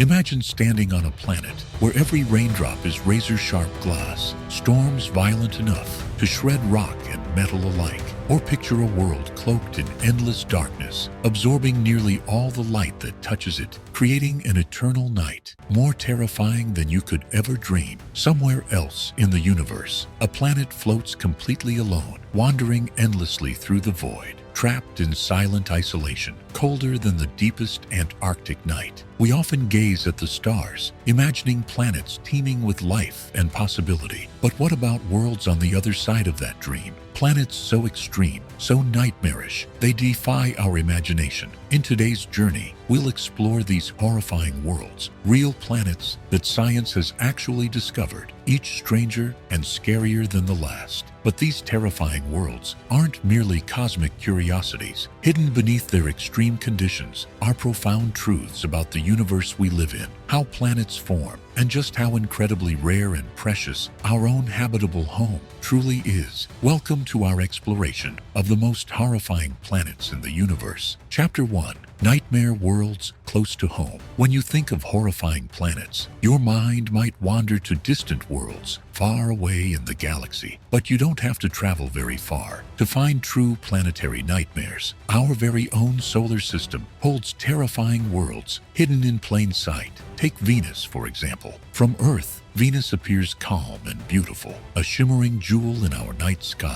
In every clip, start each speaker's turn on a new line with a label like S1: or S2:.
S1: Imagine standing on a planet where every raindrop is razor-sharp glass, storms violent enough to shred rock and metal alike. Or picture a world cloaked in endless darkness, absorbing nearly all the light that touches it, creating an eternal night, more terrifying than you could ever dream. Somewhere else in the universe, a planet floats completely alone, wandering endlessly through the void, trapped in silent isolation, colder than the deepest Antarctic night. We often gaze at the stars, imagining planets teeming with life and possibility. But what about worlds on the other side of that dream? Planets so extreme, so nightmarish, they defy our imagination. In today's journey, we'll explore these horrifying worlds, real planets that science has actually discovered, each stranger and scarier than the last. But these terrifying worlds aren't merely cosmic curiosities. Hidden beneath their extreme conditions are profound truths about the universe we live in, how planets form, and just how incredibly rare and precious our own habitable home truly is. Welcome to our exploration of the most horrifying planets in the universe. Chapter 1. Nightmare Worlds Close to Home. When you think of horrifying planets, your mind might wander to distant worlds far away in the galaxy. But you don't have to travel very far to find true planetary nightmares. Our very own solar system holds terrifying worlds hidden in plain sight. Take Venus, for example. From Earth, Venus appears calm and beautiful, a shimmering jewel in our night sky.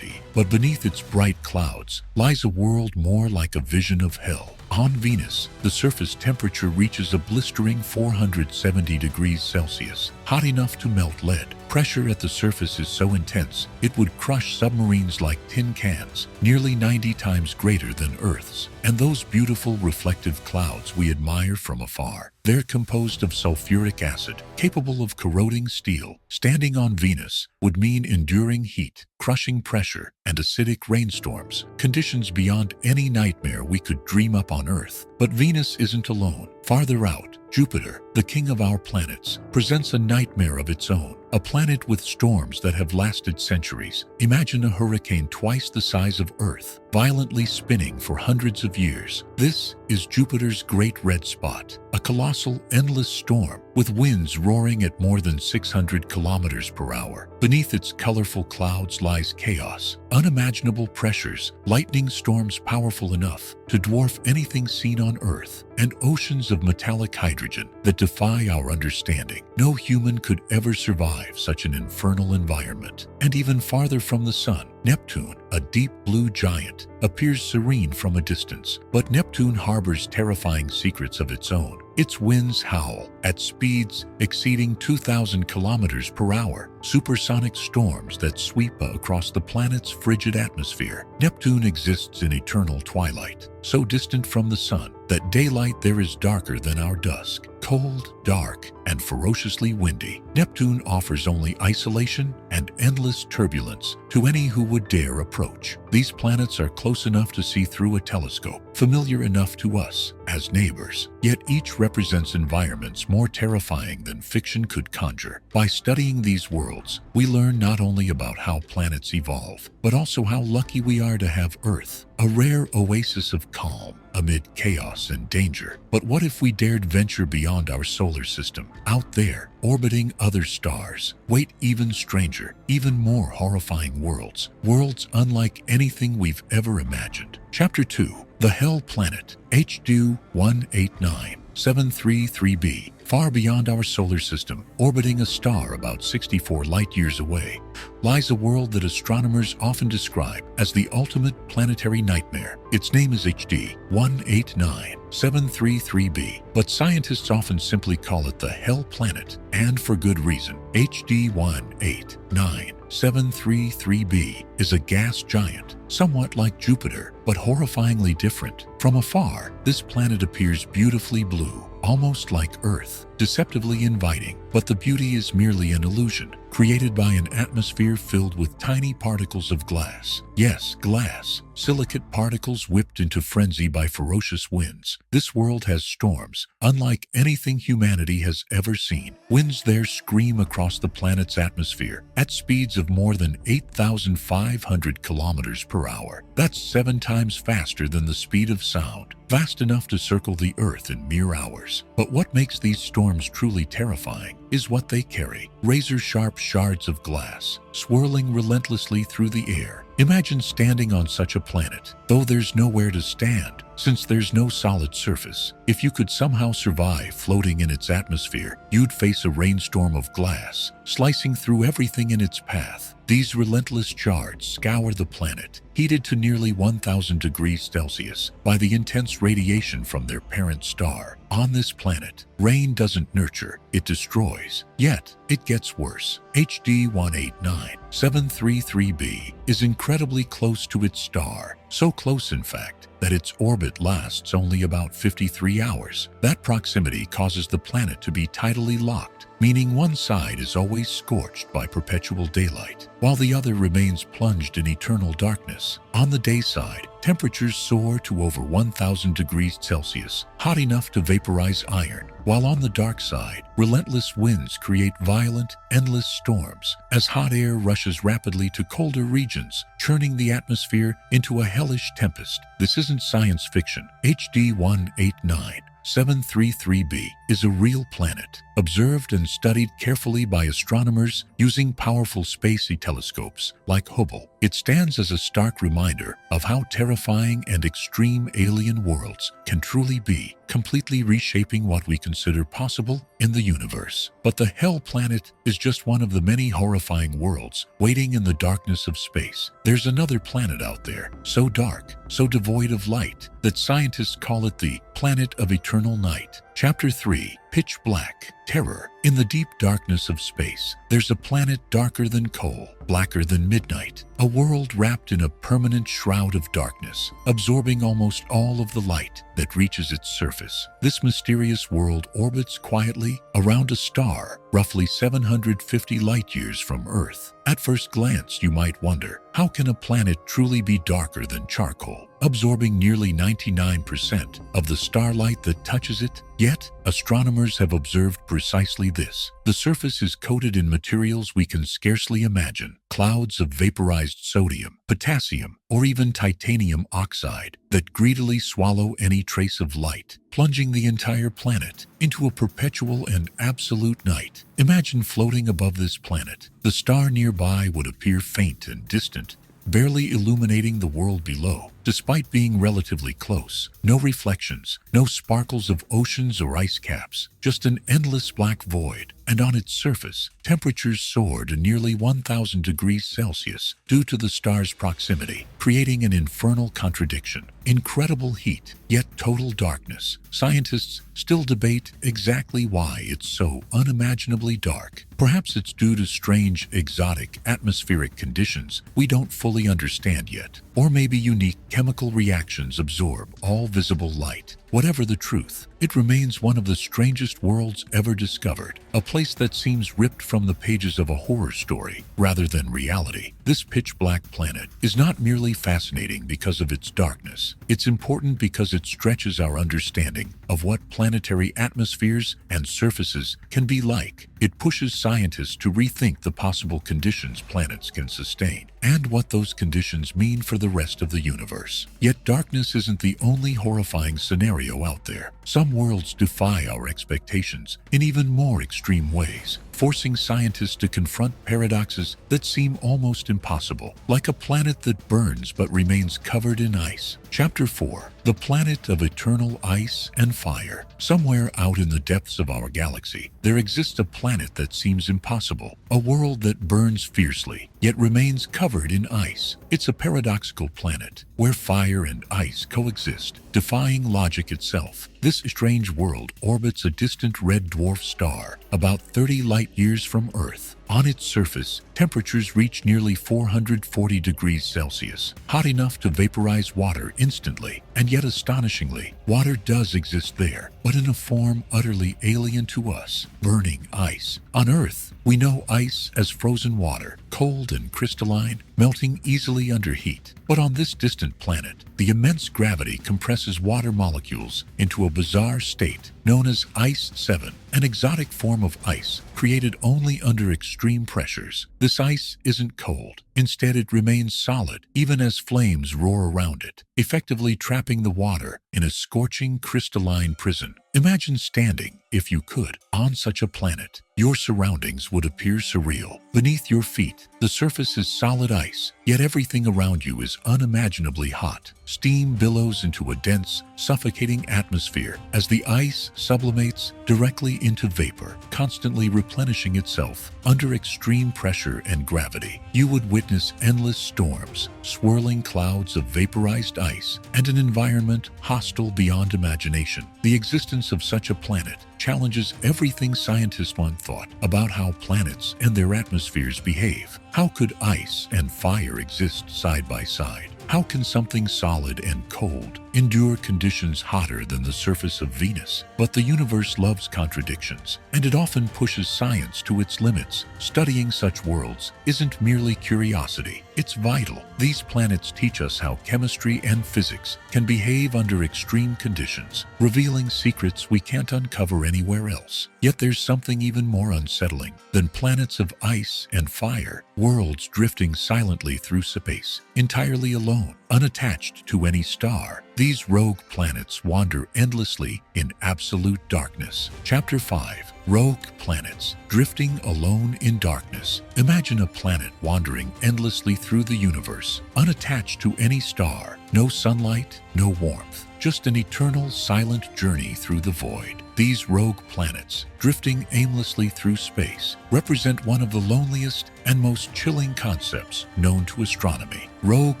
S1: But beneath its bright clouds lies a world more like a vision of hell. On Venus, the surface temperature reaches a blistering 470 degrees Celsius, hot enough to melt lead. Pressure at the surface is so intense, it would crush submarines like tin cans, nearly 90 times greater than Earth's. And those beautiful reflective clouds we admire from afar, they're composed of sulfuric acid, capable of corroding steel. Standing on Venus would mean enduring heat, crushing pressure, and acidic rainstorms, conditions beyond any nightmare we could dream up on Earth. But Venus isn't alone. Farther out, Jupiter, the king of our planets, presents a nightmare of its own, a planet with storms that have lasted centuries. Imagine a hurricane twice the size of Earth, violently spinning for hundreds of years. This is Jupiter's Great Red Spot, a colossal, endless storm with winds roaring at more than 600 kilometers per hour. Beneath its colorful clouds lies chaos, unimaginable pressures, lightning storms powerful enough to dwarf anything seen on Earth, and oceans of metallic hydrogen that defy our understanding. No human could ever survive such an infernal environment. And even farther from the sun, Neptune, a deep blue giant, appears serene from a distance. But Neptune harbors terrifying secrets of its own. Its winds howl at speeds exceeding 2,000 kilometers per hour, supersonic storms that sweep across the planet's frigid atmosphere. Neptune exists in eternal twilight, so distant from the sun that daylight there is darker than our dusk. Cold, dark, and ferociously windy, Neptune offers only isolation and endless turbulence to any who would dare approach. These planets are close enough to see through a telescope, familiar enough to us as neighbors, yet each represents environments more terrifying than fiction could conjure. By studying these worlds, we learn not only about how planets evolve, but also how lucky we are to have Earth, a rare oasis of calm amid chaos and danger. But what if we dared venture beyond our solar system, out there, orbiting other stars? Wait, even stranger, even more horrifying worlds, worlds unlike anything we've ever imagined. Chapter 2. The Hell Planet, HD 189733b. Far beyond our solar system, orbiting a star about 64 light-years away, lies a world that astronomers often describe as the ultimate planetary nightmare. Its name is HD 189733b, but scientists often simply call it the Hell Planet, and for good reason. HD 189733b is a gas giant, somewhat like Jupiter, but horrifyingly different. From afar, this planet appears beautifully blue, almost like Earth. deceptively inviting, but the beauty is merely an illusion, created by an atmosphere filled with tiny particles of glass. Yes, glass. Silicate particles whipped into frenzy by ferocious winds. This world has storms, unlike anything humanity has ever seen. Winds there scream across the planet's atmosphere at speeds of more than 8,500 kilometers per hour. That's 7 times faster than the speed of sound, fast enough to circle the Earth in mere hours. But what makes these storms truly terrifying is what they carry: razor-sharp shards of glass, swirling relentlessly through the air. Imagine standing on such a planet, though there's nowhere to stand, since there's no solid surface. If you could somehow survive floating in its atmosphere, you'd face a rainstorm of glass, slicing through everything in its path. These relentless shards scour the planet, heated to nearly 1,000 degrees Celsius by the intense radiation from their parent star. On this planet, rain doesn't nurture, it destroys. Yet, it gets worse. HD 189733b is incredibly close to its star, so close in fact that its orbit lasts only about 53 hours. That proximity causes the planet to be tidally locked, meaning one side is always scorched by perpetual daylight, while the other remains plunged in eternal darkness. On the day side, temperatures soar to over 1,000 degrees Celsius, hot enough to vaporize iron, while on the dark side, relentless winds create violent, endless storms as hot air rushes rapidly to colder regions, churning the atmosphere into a hellish tempest. This isn't science fiction. HD 189733b is a real planet, observed and studied carefully by astronomers using powerful space telescopes like Hubble. It stands as a stark reminder of how terrifying and extreme alien worlds can truly be, completely reshaping what we consider possible in the universe. But the Hell Planet is just one of the many horrifying worlds waiting in the darkness of space. There's another planet out there, so dark, so devoid of light, that scientists call it the planet of eternal night. Chapter 3: Pitch Black Terror. In the deep darkness of space, there's a planet darker than coal, blacker than midnight, a world wrapped in a permanent shroud of darkness, absorbing almost all of the light that reaches its surface. This mysterious world orbits quietly around a star roughly 750 light-years from Earth. At first glance, you might wonder, how can a planet truly be darker than charcoal, absorbing nearly 99% of the starlight that touches it? Yet, astronomers have observed precisely this. The surface is coated in materials we can scarcely imagine: clouds of vaporized sodium, potassium, or even titanium oxide that greedily swallow any trace of light, plunging the entire planet into a perpetual and absolute night. Imagine floating above this planet. The star nearby would appear faint and distant, barely illuminating the world below. Despite being relatively close, no reflections, no sparkles of oceans or ice caps, just an endless black void. And on its surface, temperatures soar to nearly 1,000 degrees Celsius due to the star's proximity, creating an infernal contradiction. Incredible heat, yet total darkness. Scientists still debate exactly why it's so unimaginably dark. Perhaps it's due to strange, exotic atmospheric conditions we don't fully understand yet, or maybe unique chemical reactions absorb all visible light. Whatever the truth, it remains one of the strangest worlds ever discovered, a place that seems ripped from the pages of a horror story rather than reality. This pitch-black planet is not merely fascinating because of its darkness. It's important because it stretches our understanding of what planetary atmospheres and surfaces can be like. It pushes scientists to rethink the possible conditions planets can sustain and what those conditions mean for the rest of the universe. Yet darkness isn't the only horrifying scenario out there. Some worlds defy our expectations in even more extreme ways, forcing scientists to confront paradoxes that seem almost impossible, like a planet that burns but remains covered in ice. Chapter 4: The Planet of Eternal Ice and Fire. Somewhere out in the depths of our galaxy, there exists a planet that seems impossible, a world that burns fiercely, yet remains covered in ice. It's a paradoxical planet, where fire and ice coexist, defying logic itself. This strange world orbits a distant red dwarf star, about 30 light-years from Earth. On its surface, temperatures reach nearly 440 degrees Celsius, hot enough to vaporize water instantly. And yet astonishingly, water does exist there, but in a form utterly alien to us: burning ice. On Earth, we know ice as frozen water, cold and crystalline, melting easily under heat. But on this distant planet, the immense gravity compresses water molecules into a bizarre state known as Ice 7, an exotic form of ice created only under extreme pressures. This ice isn't cold. Instead, it remains solid, even as flames roar around it, effectively trapping the water in a scorching crystalline prison. Imagine standing, if you could, on such a planet. Your surroundings would appear surreal. Beneath your feet, the surface is solid ice, yet everything around you is unimaginably hot. Steam billows into a dense, suffocating atmosphere as the ice sublimates directly into vapor, constantly replenishing itself under extreme pressure and gravity. You would witness endless storms, swirling clouds of vaporized ice, and an environment hostile beyond imagination. The existence of such a planet challenges everything scientists once thought about how planets and their atmospheres behave. How could ice and fire exist side by side? How can something solid and cold endure conditions hotter than the surface of Venus? But the universe loves contradictions, and it often pushes science to its limits. Studying such worlds isn't merely curiosity, it's vital. These planets teach us how chemistry and physics can behave under extreme conditions, revealing secrets we can't uncover anywhere else. Yet there's something even more unsettling than planets of ice and fire: worlds drifting silently through space, entirely alone, unattached to any star. These rogue planets wander endlessly in absolute darkness. Chapter 5. Rogue Planets. Drifting alone in darkness. Imagine a planet wandering endlessly through the universe, unattached to any star. No sunlight, no warmth, just an eternal silent journey through the void. These rogue planets, drifting aimlessly through space, represent one of the loneliest and most chilling concepts known to astronomy. Rogue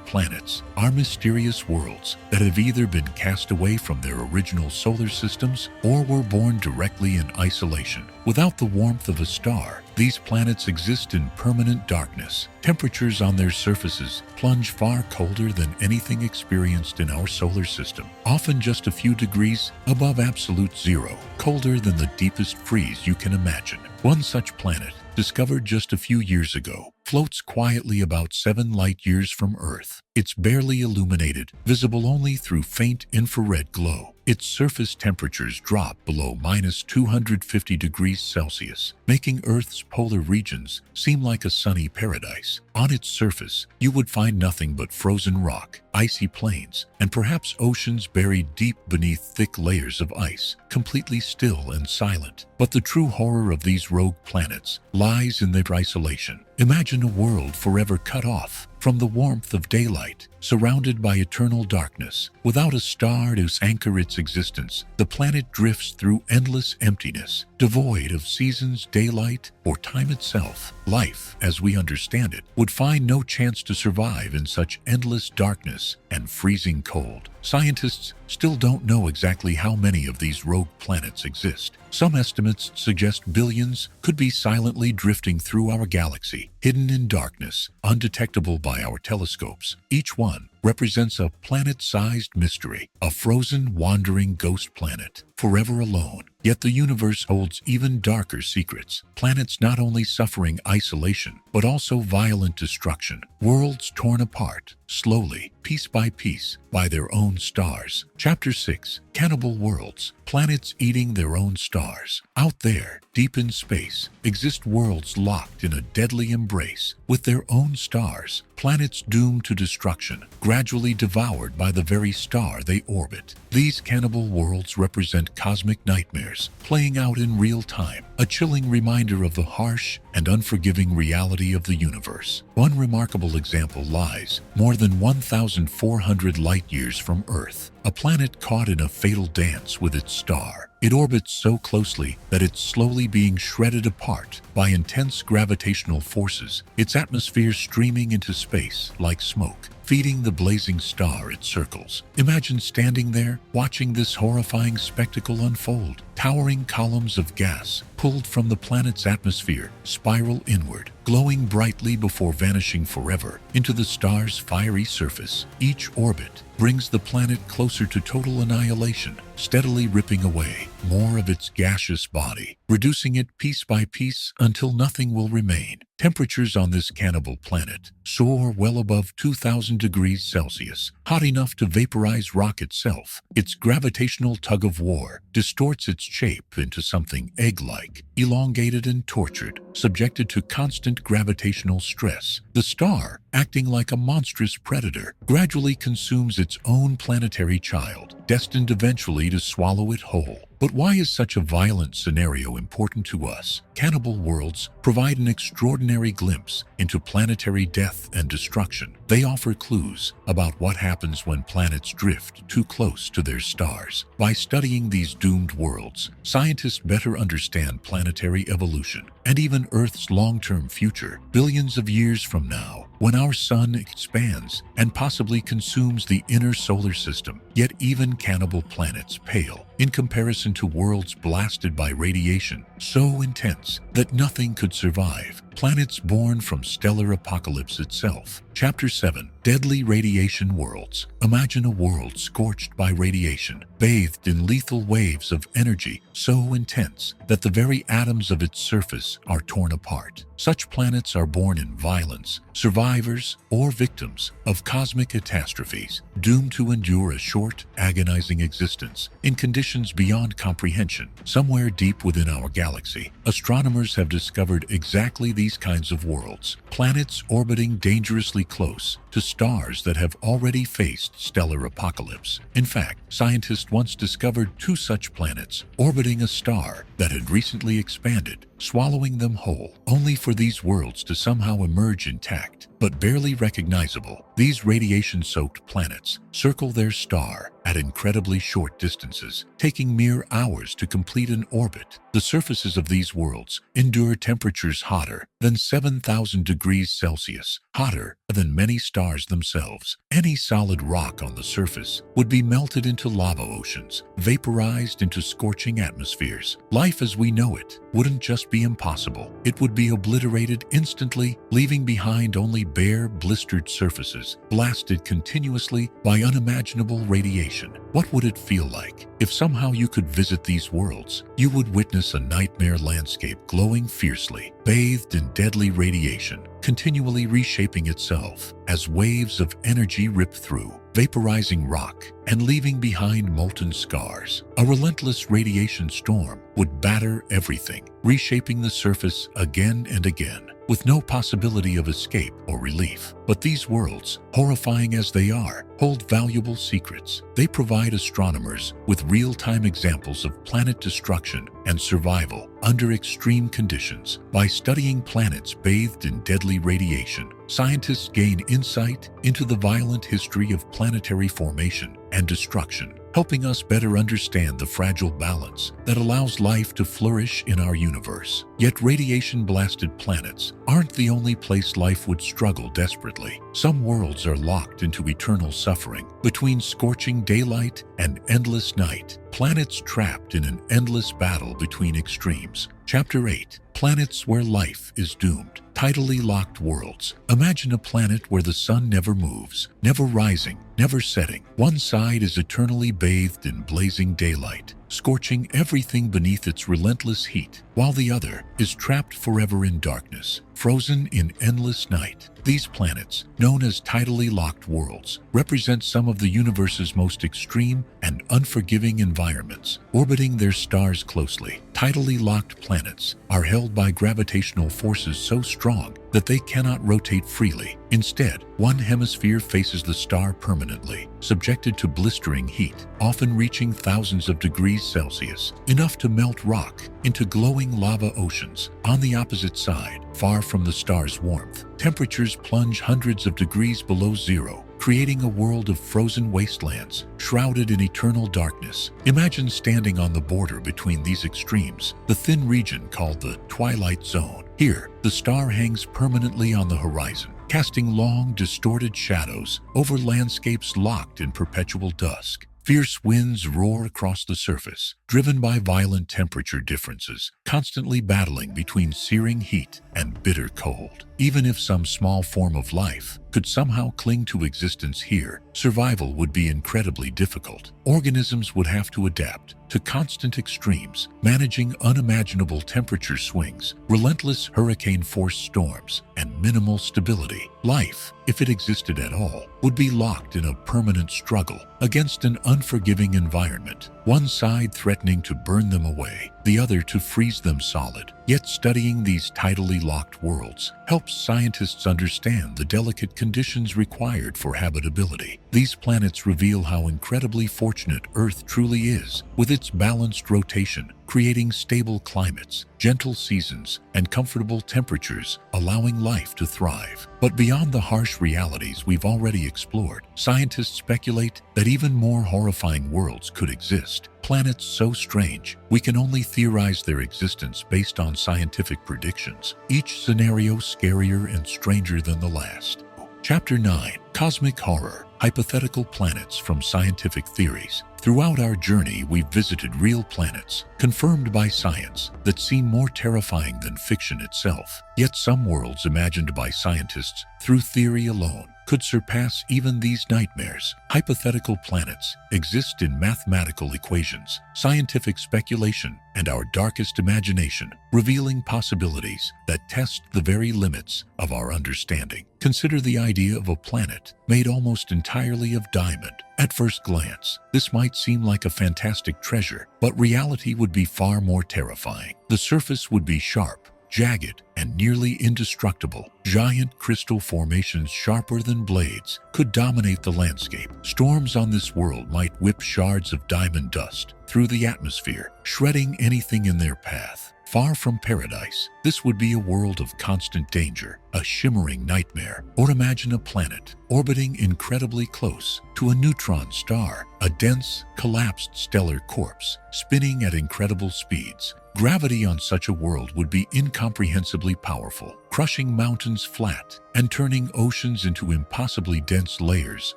S1: planets are mysterious worlds that have either been cast away from their original solar systems or were born directly in isolation. Without the warmth of a star, these planets exist in permanent darkness. Temperatures on their surfaces plunge far colder than anything experienced in our solar system, often just a few degrees above absolute zero, colder than the deepest freeze you can imagine. One such planet, discovered just a few years ago, floats quietly about 7 light-years from Earth. It's barely illuminated, visible only through faint infrared glow. Its surface temperatures drop below -250 degrees Celsius, making Earth's polar regions seem like a sunny paradise. On its surface, you would find nothing but frozen rock, icy plains, and perhaps oceans buried deep beneath thick layers of ice, completely still and silent. But the true horror of these rogue planets lies in their isolation. Imagine a world forever cut off from the warmth of daylight, surrounded by eternal darkness. Without a star to anchor its existence, the planet drifts through endless emptiness, devoid of seasons, daylight, or time itself. Life, as we understand it, would find no chance to survive in such endless darkness and freezing cold. Scientists still don't know exactly how many of these rogue planets exist. Some estimates suggest billions could be silently drifting through our galaxy, hidden in darkness, undetectable by our telescopes. Each one represents a planet-sized mystery, a frozen, wandering ghost planet, forever alone. Yet the universe holds even darker secrets. Planets not only suffering isolation, but also violent destruction. Worlds torn apart, slowly, piece by piece, by their own stars. Chapter 6. Cannibal Worlds. Planets eating their own stars. Out there, deep in space, exist worlds locked in a deadly embrace with their own stars. Planets doomed to destruction, gradually devoured by the very star they orbit. These cannibal worlds represent cosmic nightmares playing out in real time, a chilling reminder of the harsh and unforgiving reality of the universe. One remarkable example lies more than 1,400 light-years from Earth, a planet caught in a fatal dance with its star. It orbits so closely that it's slowly being shredded apart by intense gravitational forces, its atmosphere streaming into space like smoke, feeding the blazing star it circles. Imagine standing there, watching this horrifying spectacle unfold. Towering columns of gas, pulled from the planet's atmosphere, spiral inward, glowing brightly before vanishing forever into the star's fiery surface. Each orbit brings the planet closer to total annihilation, steadily ripping away more of its gaseous body, reducing it piece by piece until nothing will remain. Temperatures on this cannibal planet soar well above 2,000 degrees Celsius, hot enough to vaporize rock itself. Its gravitational tug-of-war distorts its shape into something egg-like, elongated and tortured, subjected to constant gravitational stress. The star, acting like a monstrous predator, gradually consumes its own planetary child, destined eventually to swallow it whole. But why is such a violent scenario important to us? Cannibal worlds provide an extraordinary glimpse into planetary death and destruction. They offer clues about what happens when planets drift too close to their stars. By studying these doomed worlds, scientists better understand planetary evolution and even Earth's long-term future. Billions of years from now, when our sun expands and possibly consumes the inner solar system, yet even cannibal planets pale in comparison to worlds blasted by radiation so intense that nothing could survive. Planets born from stellar apocalypse itself. Chapter 7. Deadly Radiation Worlds. Imagine a world scorched by radiation, bathed in lethal waves of energy so intense that the very atoms of its surface are torn apart. Such planets are born in violence, survivors or victims of cosmic catastrophes, doomed to endure a short, agonizing existence in conditions beyond comprehension. Somewhere deep within our galaxy, astronomers have discovered exactly these kinds of worlds, planets orbiting dangerously close to stars that have already faced stellar apocalypse. In fact, scientists once discovered 2 such planets orbiting a star that had recently expanded, swallowing them whole, only for these worlds to somehow emerge intact, but barely recognizable. These radiation-soaked planets circle their star at incredibly short distances, taking mere hours to complete an orbit. The surfaces of these worlds endure temperatures hotter than 7,000 degrees Celsius, hotter than many stars themselves. Any solid rock on the surface would be melted into lava oceans, vaporized into scorching atmospheres. Life as we know it wouldn't just be impossible, it would be obliterated instantly, leaving behind only bare, blistered surfaces, blasted continuously by unimaginable radiation. What would it feel like if somehow you could visit these worlds? You would witness a nightmare landscape glowing fiercely, bathed in deadly radiation, continually reshaping itself as waves of energy rip through, vaporizing rock and leaving behind molten scars. A relentless radiation storm would batter everything, reshaping the surface again and again, with no possibility of escape or relief. But these worlds, horrifying as they are, hold valuable secrets. They provide astronomers with real-time examples of planet destruction and survival under extreme conditions. By studying planets bathed in deadly radiation, scientists gain insight into the violent history of planetary formation and destruction, helping us better understand the fragile balance that allows life to flourish in our universe. Yet radiation-blasted planets aren't the only place life would struggle desperately. Some worlds are locked into eternal suffering between scorching daylight and endless night, planets trapped in an endless battle between extremes. Chapter 8. Planets where life is doomed. Tidally locked worlds. Imagine a planet where the sun never moves, never rising, never setting. One side is eternally bathed in blazing daylight, scorching everything beneath its relentless heat, while the other is trapped forever in darkness, frozen in endless night. These planets, known as tidally locked worlds, represent some of the universe's most extreme and unforgiving environments. Orbiting their stars closely, tidally locked planets are held by gravitational forces so strong that they cannot rotate freely. Instead, one hemisphere faces the star permanently, subjected to blistering heat, often reaching thousands of degrees Celsius, enough to melt rock into glowing lava oceans. On the opposite side, far from the star's warmth, temperatures plunge hundreds of degrees below zero, creating a world of frozen wastelands, shrouded in eternal darkness. Imagine standing on the border between these extremes, the thin region called the twilight zone. Here, the star hangs permanently on the horizon, casting long, distorted shadows over landscapes locked in perpetual dusk. Fierce winds roar across the surface, driven by violent temperature differences, constantly battling between searing heat and bitter cold. Even if some small form of life could somehow cling to existence here, survival would be incredibly difficult. Organisms would have to adapt to constant extremes, managing unimaginable temperature swings, relentless hurricane-force storms, and minimal stability. Life, if it existed at all, would be locked in a permanent struggle against an unforgiving environment, one side threatening to burn them away, the other to freeze them solid. Yet studying these tidally locked worlds helps scientists understand the delicate conditions required for habitability. These planets reveal how incredibly fortunate Earth truly is, with its balanced rotation, creating stable climates, gentle seasons, and comfortable temperatures, allowing life to thrive. But beyond the harsh realities we've already explored, scientists speculate that even more horrifying worlds could exist. Planets so strange, we can only theorize their existence based on scientific predictions, each scenario scarier and stranger than the last. Chapter 9. Cosmic Horror. Hypothetical planets from scientific theories. Throughout our journey, we've visited real planets, confirmed by science, that seem more terrifying than fiction itself. Yet some worlds imagined by scientists through theory alone could surpass even these nightmares. Hypothetical planets exist in mathematical equations, scientific speculation, and our darkest imagination, revealing possibilities that test the very limits of our understanding. Consider the idea of a planet made almost entirely of diamond. At first glance, this might seem like a fantastic treasure, but reality would be far more terrifying. The surface would be sharp, jagged, and nearly indestructible. Giant crystal formations sharper than blades could dominate the landscape. Storms on this world might whip shards of diamond dust through the atmosphere, shredding anything in their path. Far from paradise, this would be a world of constant danger, a shimmering nightmare. Or imagine a planet orbiting incredibly close to a neutron star, a dense, collapsed stellar corpse, spinning at incredible speeds. Gravity on such a world would be incomprehensibly powerful, crushing mountains flat and turning oceans into impossibly dense layers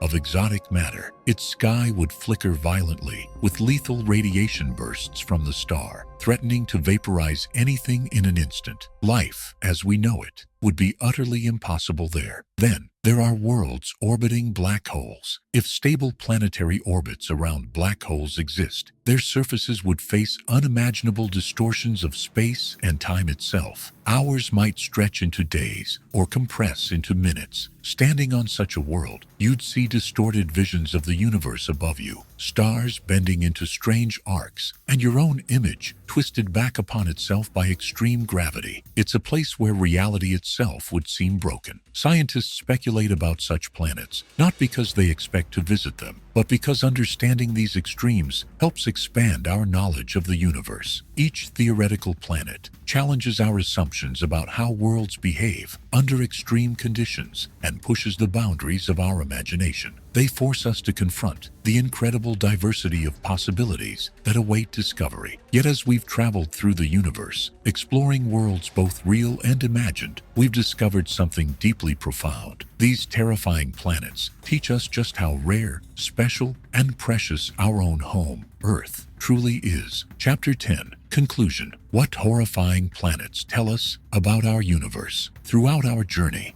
S1: of exotic matter. Its sky would flicker violently, with lethal radiation bursts from the star, threatening to vaporize anything in an instant. Life, as we know it, would be utterly impossible there. Then, there are worlds orbiting black holes. If stable planetary orbits around black holes exist, their surfaces would face unimaginable distortions of space and time itself. Hours might stretch into days or compress into minutes. Standing on such a world, you'd see distorted visions of the universe above you, stars bending into strange arcs, and your own image twisted back upon itself by extreme gravity. It's a place where reality itself would seem broken. Scientists speculate about such planets, not because they expect to visit them, but because understanding these extremes helps expand our knowledge of the universe. Each theoretical planet challenges our assumptions about how worlds behave under extreme conditions and pushes the boundaries of our imagination. They force us to confront the incredible diversity of possibilities that await discovery. Yet as we've traveled through the universe, exploring worlds both real and imagined, we've discovered something deeply profound. These terrifying planets teach us just how rare, special, and precious our own home, Earth, truly is. Chapter 10. Conclusion. What horrifying planets tell us about our universe? Throughout our journey,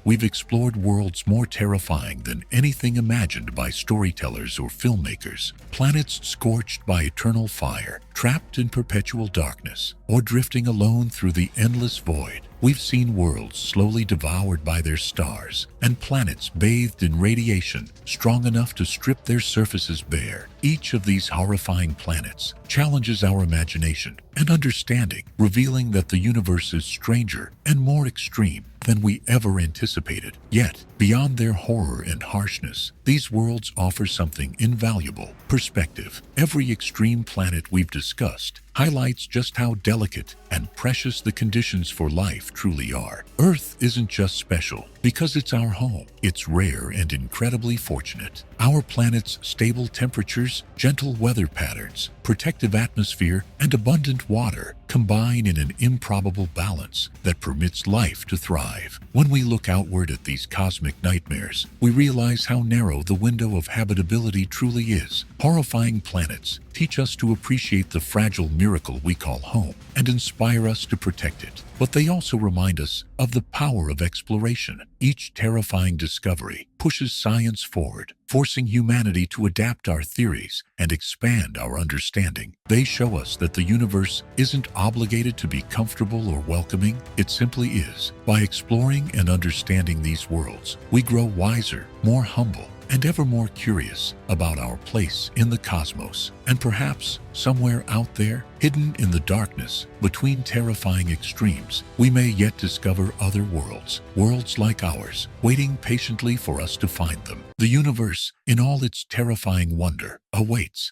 S1: we've explored worlds more terrifying than anything imagined by storytellers or filmmakers. Planets scorched by eternal fire, trapped in perpetual darkness, or drifting alone through the endless void. We've seen worlds slowly devoured by their stars, and planets bathed in radiation strong enough to strip their surfaces bare. Each of these horrifying planets challenges our imagination and understanding, revealing that the universe is stranger and more extreme than we ever anticipated. Yet, beyond their horror and harshness, these worlds offer something invaluable: perspective. Every extreme planet we've discussed highlights just how delicate and precious the conditions for life truly are. Earth isn't just special because it's our home. It's rare and incredibly fortunate. Our planet's stable temperatures, gentle weather patterns, protective atmosphere, and abundant water combine in an improbable balance that permits life to thrive. When we look outward at these cosmic nightmares, we realize how narrow the window of habitability truly is. Horrifying planets teach us to appreciate the fragile miracle we call home and inspire us to protect it. But they also remind us of the power of exploration. Each terrifying discovery pushes science forward, forcing humanity to adapt our theories and expand our understanding. They show us that the universe isn't obligated to be comfortable or welcoming, it simply is. By exploring and understanding these worlds, we grow wiser, more humble, and ever more curious about our place in the cosmos. And perhaps, somewhere out there, hidden in the darkness, between terrifying extremes, we may yet discover other worlds, worlds like ours, waiting patiently for us to find them. The universe, in all its terrifying wonder, awaits,